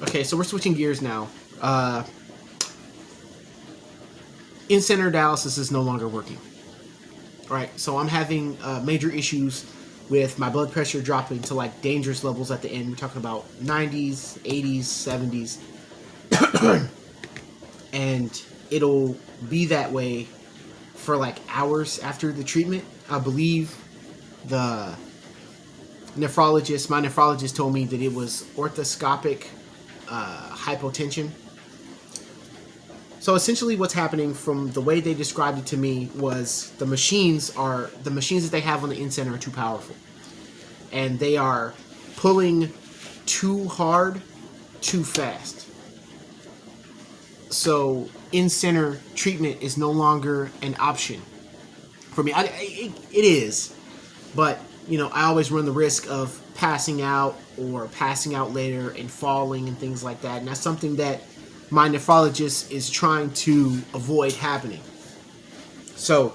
Okay, so we're switching gears now. In-center dialysis is no longer working. All right, so I'm having major issues with my blood pressure dropping to like dangerous levels at the end. We're talking about 90s, 80s, 70s, and it'll be that way for like hours after the treatment. I believe the my nephrologist told me that it was orthoscopic hypotension. So essentially what's happening from the way they described it to me was the machines that they have on the in-center are too powerful. And they are pulling too hard, too fast. So in-center treatment is no longer an option for me. It is, but I always run the risk of passing out or passing out later and falling and things like that. And that's something that my nephrologist is trying to avoid happening. So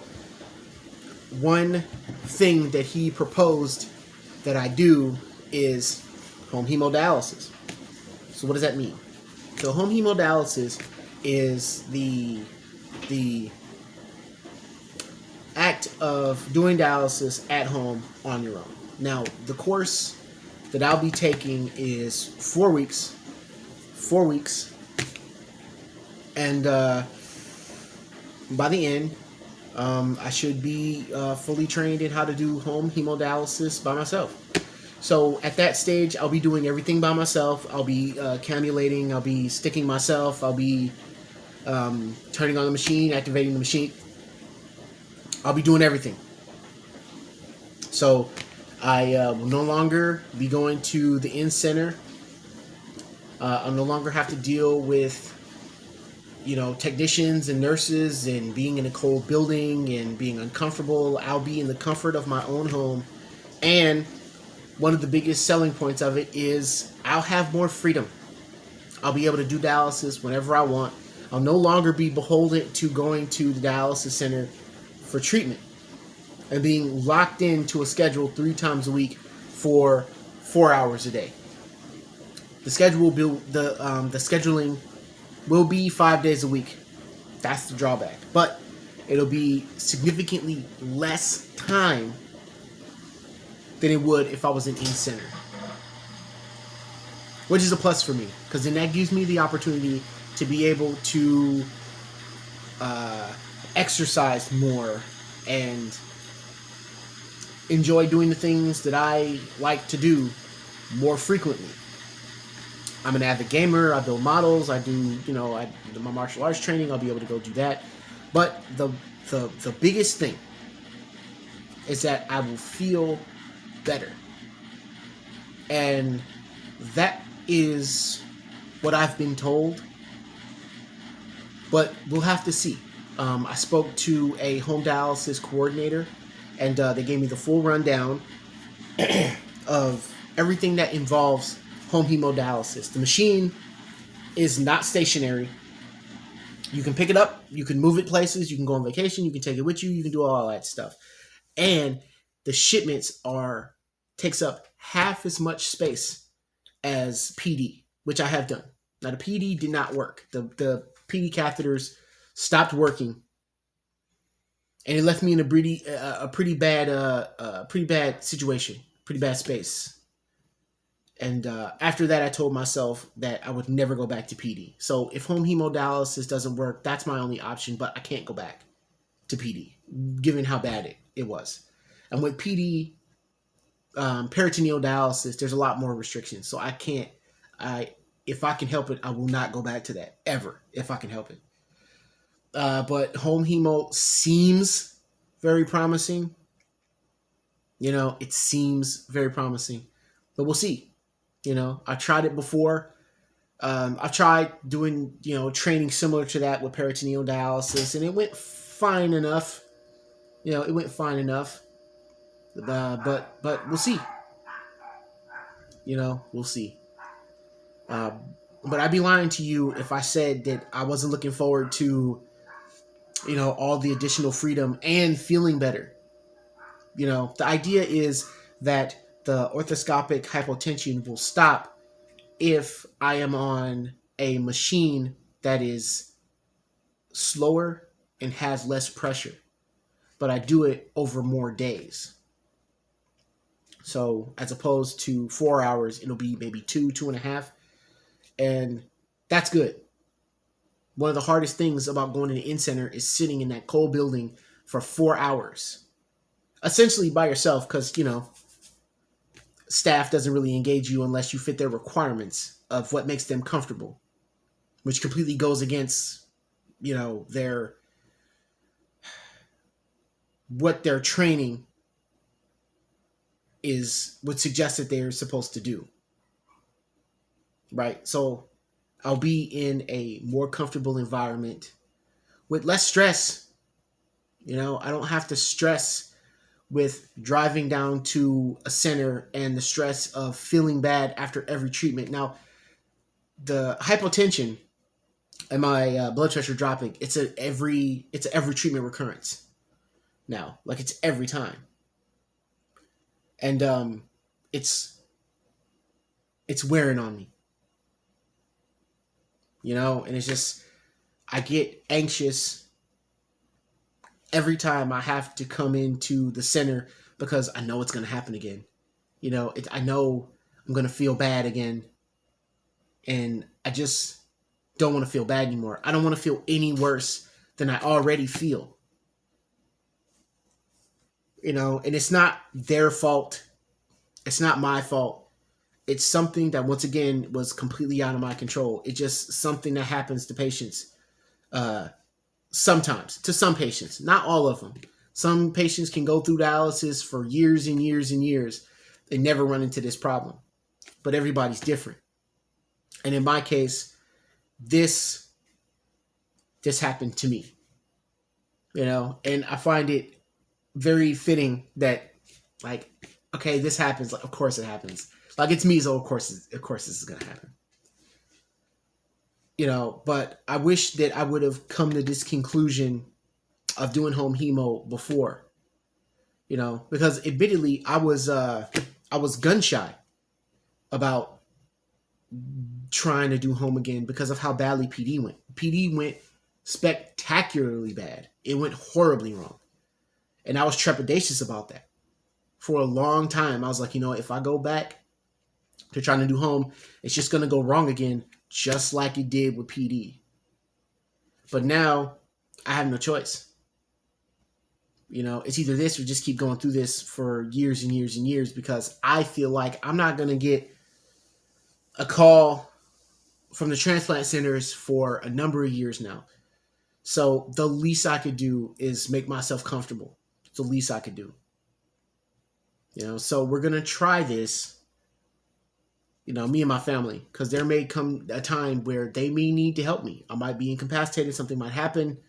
one thing that he proposed that I do is home hemodialysis. So what does that mean? So home hemodialysis is the act of doing dialysis at home on your own. Now, the course that I'll be taking is 4 weeks. 4 weeks. And by the end, I should be fully trained in how to do home hemodialysis by myself. So at that stage, I'll be doing everything by myself. I'll be cannulating. I'll be sticking myself. I'll be turning on the machine, activating the machine. I'll be doing everything. So I will no longer be going to the in-center. I'll no longer have to deal with technicians and nurses and being in a cold building and being uncomfortable. I'll be in the comfort of my own home. And one of the biggest selling points of it is I'll have more freedom. I'll be able to do dialysis whenever I want. I'll no longer be beholden to going to the dialysis center for treatment and being locked into a schedule 3 times a week for 4 hours a day. The scheduling will be 5 days a week. That's the drawback. But it'll be significantly less time than it would if I was an in-center. Which is a plus for me, because then that gives me the opportunity to be able to exercise more and enjoy doing the things that I like to do more frequently. I'm an avid gamer. I build models. I do, my martial arts training. I'll be able to go do that. But the biggest thing is that I will feel better. And that is what I've been told. But we'll have to see. I spoke to a home dialysis coordinator, and they gave me the full rundown of everything that involves home hemodialysis. The machine is not stationary. You can pick it up, you can move it places, you can go on vacation, you can take it with you, you can do all that stuff. And the shipments takes up half as much space as PD, which I have done. Now the PD did not work. The PD catheters stopped working, and it left me in a pretty bad situation, pretty bad space. And after that, I told myself that I would never go back to PD. So if home hemodialysis doesn't work, that's my only option, but I can't go back to PD, given how bad it was. And with PD, peritoneal dialysis, there's a lot more restrictions. So if I can help it, I will not go back to that, ever, if I can help it. But home hemo seems very promising. It seems very promising. But we'll see. I tried it before. I've tried doing, training similar to that with peritoneal dialysis, and it went fine enough. It went fine enough. But we'll see. We'll see. But I'd be lying to you if I said that I wasn't looking forward to, all the additional freedom and feeling better. The idea is that the orthoscopic hypotension will stop if I am on a machine that is slower and has less pressure, but I do it over more days. So as opposed to 4 hours, it'll be maybe 2.5. And that's good. One of the hardest things about going to the in-center is sitting in that cold building for 4 hours. Essentially by yourself, because, staff doesn't really engage you unless you fit their requirements of what makes them comfortable, which completely goes against, their what their training would suggest that they're supposed to do. Right? So I'll be in a more comfortable environment with less stress. I don't have to stress with driving down to a center and the stress of feeling bad after every treatment. Now, the hypotension and my blood pressure dropping, it's a every treatment recurrence now. Like, it's every time. And it's wearing on me. And it's just, I get anxious every time I have to come into the center because I know it's going to happen again. I know I'm going to feel bad again. And I just don't want to feel bad anymore. I don't want to feel any worse than I already feel. And it's not their fault. It's not my fault. It's something that, once again, was completely out of my control. It's just something that happens to patients. Sometimes, to some patients, not all of them. Some patients can go through dialysis for years and years and years and never run into this problem. But everybody's different. And in my case, this happened to me. And I find it very fitting that, like, okay, this happens. Like, of course it happens. Like, it's me, so of course this is gonna happen. But I wish that I would have come to this conclusion of doing home hemo before. Because admittedly, I was gun shy about trying to do home again because of how badly PD went. PD went spectacularly bad. It went horribly wrong. And I was trepidatious about that. For a long time, I was like, if I go back to trying to do home, it's just going to go wrong again, just like it did with PD. But now, I have no choice. It's either this or just keep going through this for years and years and years, because I feel like I'm not going to get a call from the transplant centers for a number of years now. So the least I could do is make myself comfortable. It's the least I could do. So we're going to try this, me and my family, because there may come a time where they may need to help me. I might be incapacitated. Something might happen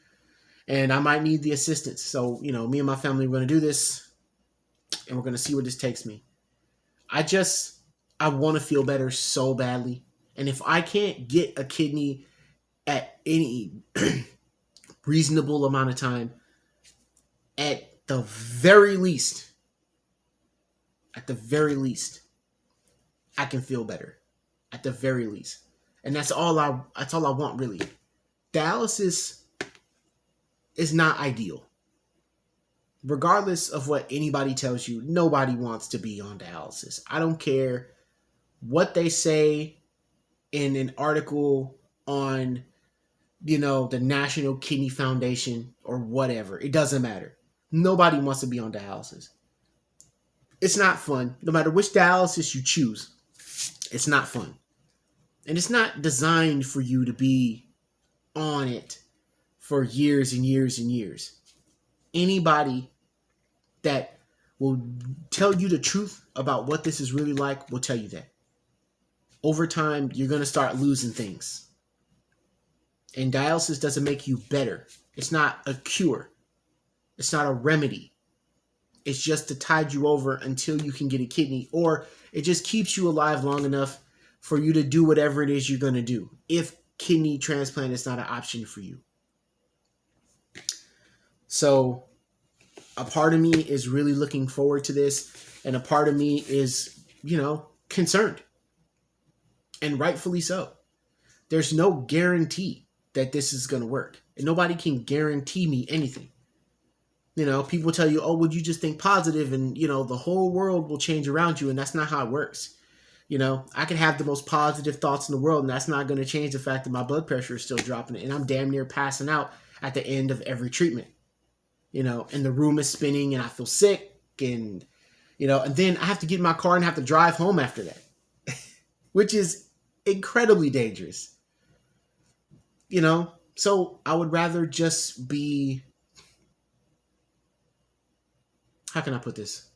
and I might need the assistance. So, me and my family, we're going to do this and we're going to see where this takes me. I want to feel better so badly. And if I can't get a kidney at any reasonable amount of time, at the very least, I can feel better. At the very least. And that's all I want, really. Dialysis is not ideal. Regardless of what anybody tells you, nobody wants to be on dialysis. I don't care what they say in an article on, the National Kidney Foundation or whatever. It doesn't matter. Nobody wants to be on dialysis. It's not fun. No matter which dialysis you choose, it's not fun. And it's not designed for you to be on it for years and years and years. Anybody that will tell you the truth about what this is really like will tell you that. Over time, you're going to start losing things. And dialysis doesn't make you better. It's not a cure. It's not a remedy. It's just to tide you over until you can get a kidney, or it just keeps you alive long enough for you to do whatever it is you're going to do, if kidney transplant is not an option for you. So a part of me is really looking forward to this, and a part of me is, concerned. And rightfully so. There's no guarantee that this is going to work. And nobody can guarantee me anything. People tell you, oh, would you just think positive and, the whole world will change around you. And that's not how it works. I could have the most positive thoughts in the world, and that's not going to change the fact that my blood pressure is still dropping, and I'm damn near passing out at the end of every treatment. And the room is spinning, and I feel sick, and then I have to get in my car and have to drive home after that, which is incredibly dangerous. So I would rather just be, how can I put this?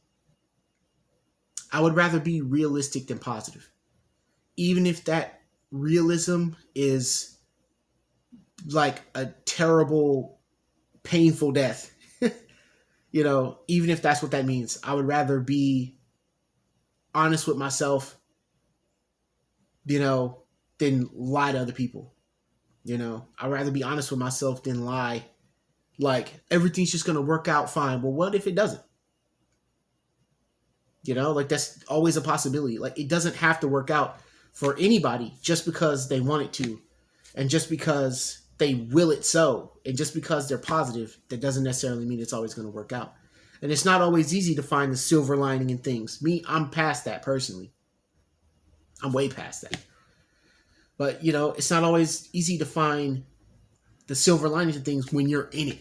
I would rather be realistic than positive. Even if that realism is like a terrible, painful death. Even if that's what that means, I would rather be honest with myself, than lie to other people. I'd rather be honest with myself than lie. Like, everything's just going to work out fine. Well, what if it doesn't? That's always a possibility. Like, it doesn't have to work out for anybody just because they want it to, and just because they will it so, and just because they're positive, that doesn't necessarily mean it's always going to work out. And it's not always easy to find the silver lining in things. Me, I'm past that personally. I'm way past that. But, it's not always easy to find the silver linings in things when you're in it.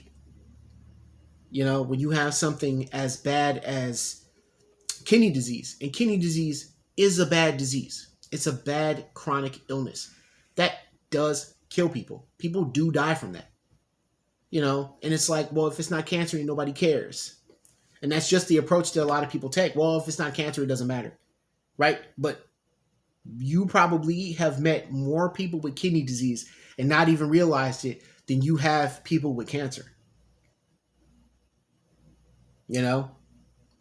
When you have something as bad as kidney disease. And kidney disease is a bad disease. It's a bad chronic illness that does kill people. People do die from that. And it's like, well, if it's not cancer, nobody cares. And that's just the approach that a lot of people take. Well, if it's not cancer, it doesn't matter. Right? But you probably have met more people with kidney disease and not even realized it than you have people with cancer.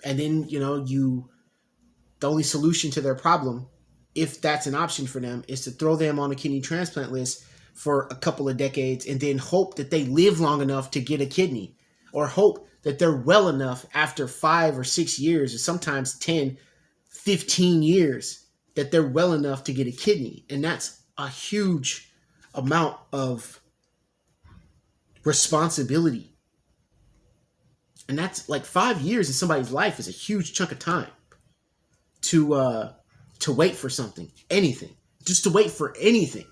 And then, the only solution to their problem, if that's an option for them, is to throw them on a kidney transplant list for a couple of decades and then hope that they live long enough to get a kidney, or hope that they're well enough after 5 or 6 years, or sometimes 10, 15 years, that they're well enough to get a kidney. And that's a huge amount of responsibility. And that's like 5 years in somebody's life is a huge chunk of time to wait for something, anything, just to wait for anything,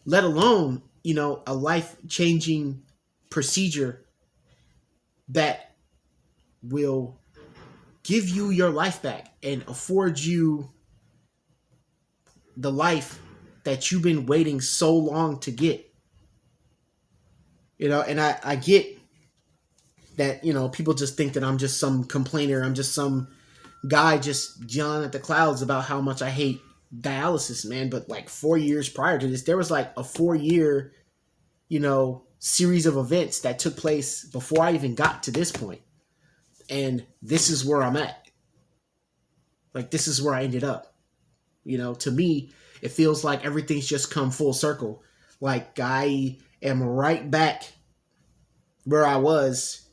let alone, a life-changing procedure that will give you your life back and afford you the life that you've been waiting so long to get. And I get that, people just think that I'm just some complainer. I'm just some guy just yelling at the clouds about how much I hate dialysis, man. But like 4 years prior to this, there was like a 4-year, series of events that took place before I even got to this point. And this is where I'm at. Like, this is where I ended up. To me, it feels like everything's just come full circle. Like, I am right back where I was,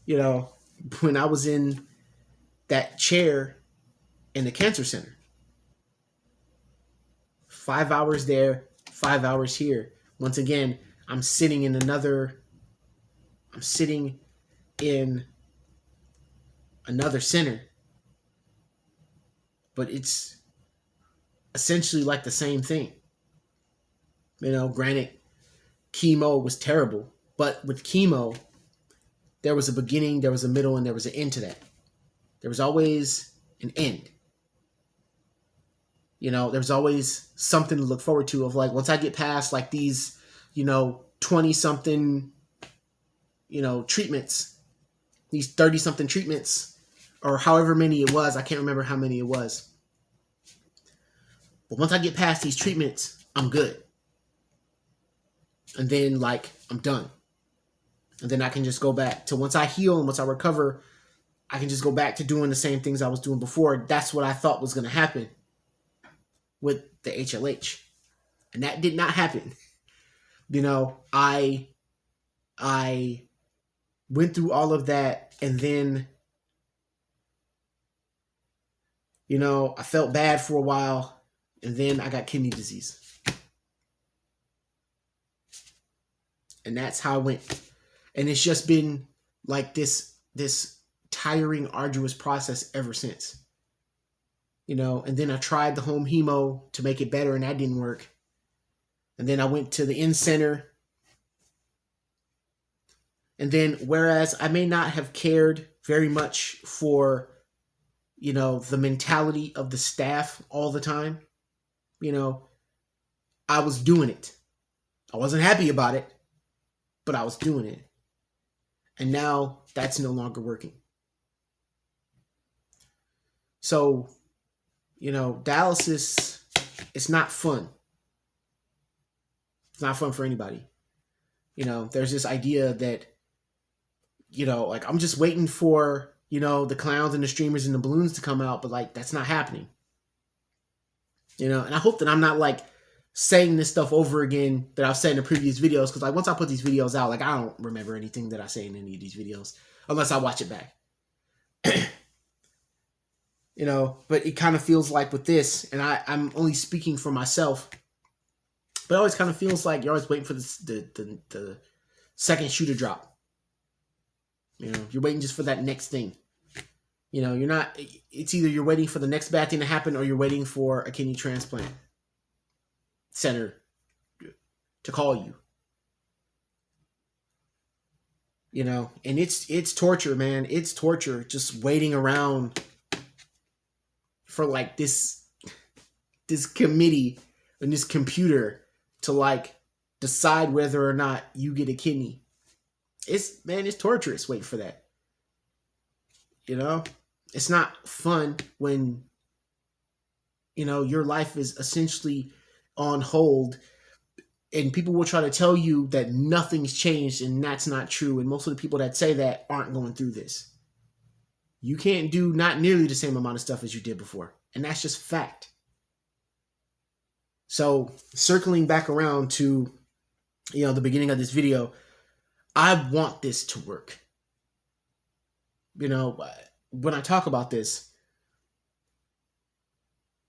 when I was in that chair in the cancer center. 5 hours there, 5 hours here. Once again, I'm sitting in another center. But it's essentially like the same thing. Granted, chemo was terrible, but with chemo, there was a beginning, there was a middle, and there was an end to that. There was always an end. There was always something to look forward to, of like, once I get past like these, 20-something, treatments, these 30-something treatments, or however many it was, I can't remember how many it was. But once I get past these treatments, I'm good. And then, like, I'm done. And then I can just go back to, once I heal and once I recover, I can just go back to doing the same things I was doing before. That's what I thought was going to happen with the HLH. And that did not happen. I went through all of that, and then, I felt bad for a while, And then I got kidney disease. And that's how I went. And it's just been like this tiring, arduous process ever since. You know, and then I tried the home hemo to make it better, and that didn't work. And then I went to the in-center. And then, whereas I may not have cared very much for, you know, the mentality of the staff all the time, you know, I was doing it. I wasn't happy about it, but I was doing it. And now that's no longer working. So, you know, dialysis, it's not fun. It's not fun for anybody. You know, there's this idea that, you know, like, I'm just waiting for, you know, the clowns and the streamers and the balloons to come out, but like, that's not happening. You know, and I hope that I'm not like saying this stuff over again that I've said in the previous videos, because like, once I put these videos out, like, I don't remember anything that I say in any of these videos unless I watch it back. You know, but it kind of feels like with this, and I'm only speaking for myself, but it always kind of feels like you're always waiting for the second shoe to drop. You know, you're waiting just for that next thing. You know, you're not, it's either you're waiting for the next bad thing to happen, or you're waiting for a kidney transplant center to call you. You know, and it's torture, man. It's torture just waiting around for like this committee and this computer to like decide whether or not you get a kidney. It's torturous waiting for that. You know, it's not fun when, you know, your life is essentially on hold and people will try to tell you that nothing's changed, and that's not true. And most of the people that say that aren't going through this. You can't do not nearly the same amount of stuff as you did before. And that's just fact. So circling back around to, you know, the beginning of this video, I want this to work. You know, when I talk about this,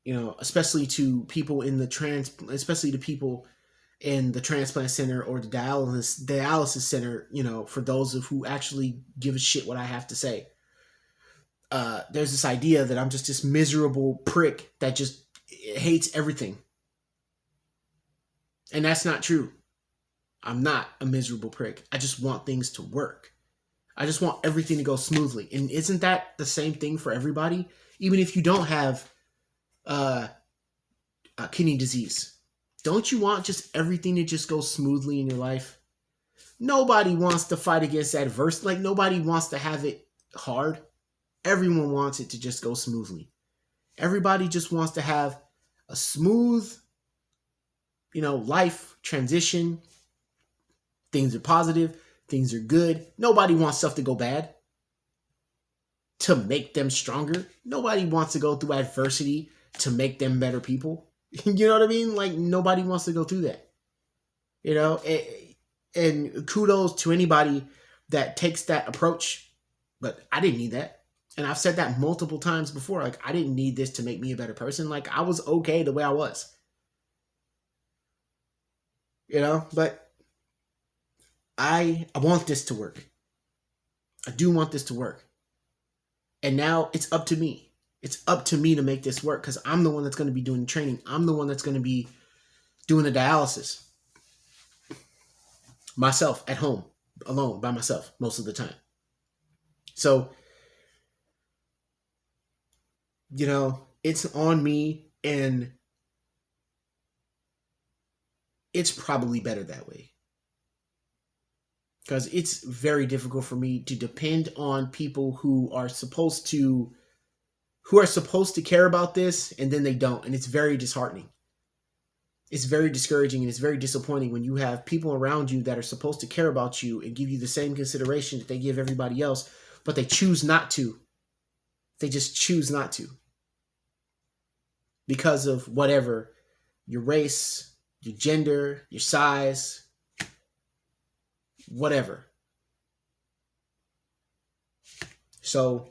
you know, especially to people in especially to people in the transplant center or the dialysis center, you know, for those of who actually give a shit what I have to say. There's this idea that I'm just this miserable prick that just hates everything. And that's not true. I'm not a miserable prick. I just want things to work. I just want everything to go smoothly. And isn't that the same thing for everybody? Even if you don't have kidney disease, don't you want just everything to just go smoothly in your life? Nobody wants to fight against adversity. Like, nobody wants to have it hard. Everyone wants it to just go smoothly. Everybody just wants to have a smooth, you know, life transition. Things are positive. Things are good. Nobody wants stuff to go bad to make them stronger. Nobody wants to go through adversity to make them better people. You know what I mean? Like, nobody wants to go through that. You know, and kudos to anybody that takes that approach. But I didn't need that. And I've said that multiple times before. Like, I didn't need this to make me a better person. Like, I was okay the way I was. You know, but I want this to work. I do want this to work. And now it's up to me. It's up to me to make this work, because I'm the one that's going to be doing the training. I'm the one that's going to be doing the dialysis. Myself, at home, alone, by myself, most of the time. So, you know, it's on me, and it's probably better that way. Because it's very difficult for me to depend on people who are supposed to care about this, and then they don't. And it's very disheartening. It's very discouraging, and it's very disappointing when you have people around you that are supposed to care about you and give you the same consideration that they give everybody else, but they choose not to. They just choose not to. Because of whatever, your race, your gender, your size, whatever. So,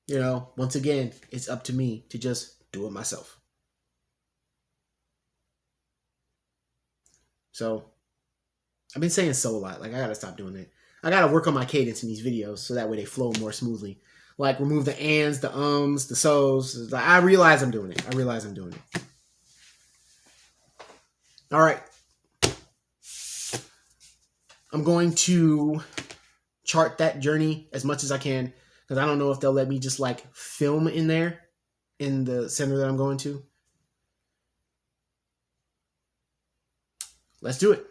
you know, once again, it's up to me to just do it myself. So I've been saying so a lot. Like, I gotta stop doing that. I gotta work on my cadence in these videos so that way they flow more smoothly. Like, remove the ands, the ums, the so's. Like, I realize I'm doing it. All right. I'm going to chart that journey as much as I can because I don't know if they'll let me just like film in there in the center that I'm going to. Let's do it.